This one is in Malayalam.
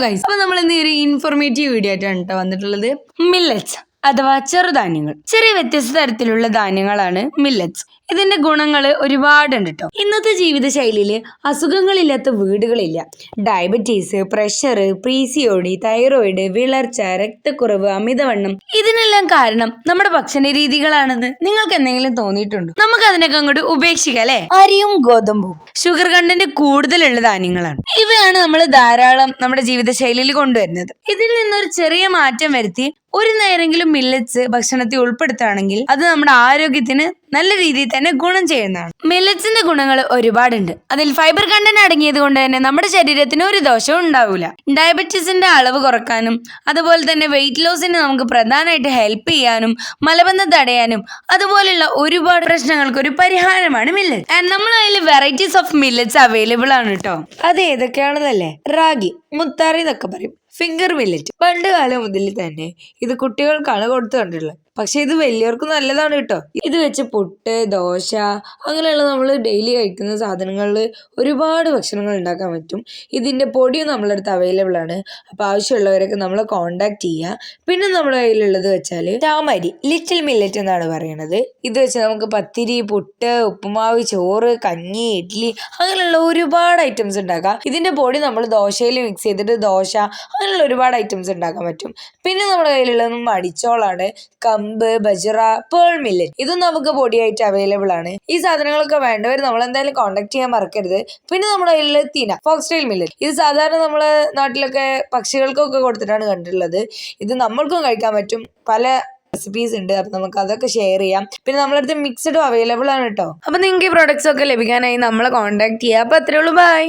ഗൈസ്, അപ്പൊ നമ്മൾ ഇന്ന് ഒരു ഇൻഫോർമേറ്റീവ് വീഡിയോ ആയിട്ടാണ് കേട്ടോ വന്നിട്ടുള്ളത്. മില്ലറ്റ്സ് അഥവാ ചെറുധാന്യങ്ങൾ. ചെറിയ വ്യത്യസ്ത തരത്തിലുള്ള ധാന്യങ്ങളാണ് മില്ലറ്റ്സ്. ഇതിന്റെ ഗുണങ്ങൾ ഒരുപാടുണ്ട് കേട്ടോ. ഇന്നത്തെ ജീവിതശൈലിയിൽ അസുഖങ്ങളില്ലാത്ത വീടുകളില്ല. ഡയബറ്റീസ്, പ്രഷർ, PCOD, തൈറോയിഡ്, വിളർച്ച, രക്തക്കുറവ്, അമിതവണ്ണം, ഇതിനെല്ലാം കാരണം നമ്മുടെ ഭക്ഷണ രീതികളാണെന്ന് നിങ്ങൾക്ക് എന്തെങ്കിലും തോന്നിയിട്ടുണ്ടോ? നമുക്ക് അതിനൊക്കെ അങ്ങോട്ട് ഉപേക്ഷിക്കാം അല്ലെ. അരിയും ഗോതമ്പും ഷുഗർ കണ്ടന്റ് കൂടുതലുള്ള ധാന്യങ്ങളാണ്. ഇവയാണ് നമ്മൾ ധാരാളം നമ്മുടെ ജീവിതശൈലിയിൽ കൊണ്ടുവരുന്നത്. ഇതിൽ നിന്നൊരു ചെറിയ മാറ്റം വരുത്തി ഒരു നേരെങ്കിലും മില്ലറ്റ്സ് ഭക്ഷണത്തിൽ ഉൾപ്പെടുത്തുകയാണെങ്കിൽ അത് നമ്മുടെ ആരോഗ്യത്തിന് നല്ല രീതിയിൽ തന്നെ ഗുണം ചെയ്യുന്നതാണ്. മില്ലറ്റ്സിന്റെ ഗുണങ്ങൾ ഒരുപാടുണ്ട്. അതിൽ ഫൈബർ കണ്ടന്റ് അടങ്ങിയത് കൊണ്ട് തന്നെ നമ്മുടെ ശരീരത്തിന് ഒരു ദോഷവും ഉണ്ടാവില്ല. ഡയബറ്റീസിന്റെ അളവ് കുറക്കാനും അതുപോലെ തന്നെ വെയിറ്റ് ലോസിന് നമുക്ക് പ്രധാനമായിട്ട് ഹെൽപ്പ് ചെയ്യാനും മലബന്ധം തടയാനും അതുപോലെയുള്ള ഒരുപാട് പ്രശ്നങ്ങൾക്ക് ഒരു പരിഹാരമാണ് മില്ലറ്റ്. ആൻഡ് നമ്മൾ അതിൽ വെറൈറ്റീസ് ഓഫ് മില്ലറ്റ്സ് അവൈലബിൾ ആണ് കേട്ടോ. അത് ഏതൊക്കെയാണെന്നല്ലേ? റാഗി, മുത്താറി എന്നൊക്കെ പറയും, ഫിംഗർ മില്ലറ്റ്. പണ്ട് കാലം മുതൽ തന്നെ ഇത് കുട്ടികൾക്കാണ് കൊടുത്തു കണ്ടിട്ടുള്ളത്. പക്ഷെ ഇത് വലിയവർക്ക് നല്ലതാണ് കേട്ടോ. ഇത് വെച്ച് പുട്ട്, ദോശ അങ്ങനെയുള്ള നമ്മൾ ഡെയിലി കഴിക്കുന്ന സാധനങ്ങളിൽ ഒരുപാട് ഭക്ഷണങ്ങൾ ഉണ്ടാക്കാൻ പറ്റും. ഇതിന്റെ പൊടിയും നമ്മളടുത്ത് അവൈലബിൾ ആണ്. അപ്പൊ ആവശ്യമുള്ളവരൊക്കെ നമ്മളെ കോണ്ടാക്ട് ചെയ്യുക. പിന്നെ നമ്മുടെ കയ്യിലുള്ളത് വെച്ചാൽ താമരി, ലിറ്റിൽ മില്ലറ്റ് എന്നാണ് പറയുന്നത്. ഇത് വെച്ച് നമുക്ക് പത്തിരി, പുട്ട്, ഉപ്പുമാവ്, ചോറ്, കഞ്ഞി, ഇഡ്ഡലി അങ്ങനെയുള്ള ഒരുപാട് ഐറ്റംസ് ഉണ്ടാക്കാം. ഇതിന്റെ പൊടി നമ്മൾ ദോശയിൽ മിക്സ് ചെയ്തിട്ട് ദോശ അങ്ങനെയുള്ള ഒരുപാട് ഐറ്റംസ് ഉണ്ടാക്കാൻ പറ്റും. പിന്നെ നമ്മുടെ കയ്യിലുള്ളത് മടിച്ചോളാണ്, കമ്പ്, ബജ്റ, പേൾ മില്ലറ്റ്. ഇതും നമുക്ക് പൊടിയായിട്ട് അവൈലബിൾ ആണ്. ഈ സാധനങ്ങളൊക്കെ വേണ്ടവർ നമ്മൾ എന്തായാലും കോണ്ടാക്ട് ചെയ്യാൻ മറക്കരുത്. പിന്നെ നമ്മുടെ കയ്യിലുള്ള തീന, ഫോക്സ്ടൈൽ മില്ലറ്റ്. ഇത് സാധാരണ നമ്മളെ നാട്ടിലൊക്കെ പക്ഷികൾക്കൊക്കെ കൊടുത്തിട്ടാണ് കണ്ടിട്ടുള്ളത്. ഇത് നമ്മൾക്കും കഴിക്കാൻ പറ്റും. പല റെസിപ്പീസ് ഉണ്ട്. അപ്പൊ നമുക്ക് അതൊക്കെ ഷെയർ ചെയ്യാം. പിന്നെ നമ്മളടുത്ത് മിക്സഡും അവൈലബിൾ ആണ് കേട്ടോ. അപ്പൊ നിങ്ങൾക്ക് ഈ പ്രൊഡക്ട്സ് ഒക്കെ ലഭിക്കാനായി നമ്മളെ കോണ്ടാക്ട് ചെയ്യാം. അപ്പൊ അത്രേ ഉള്ളൂ. ബൈ.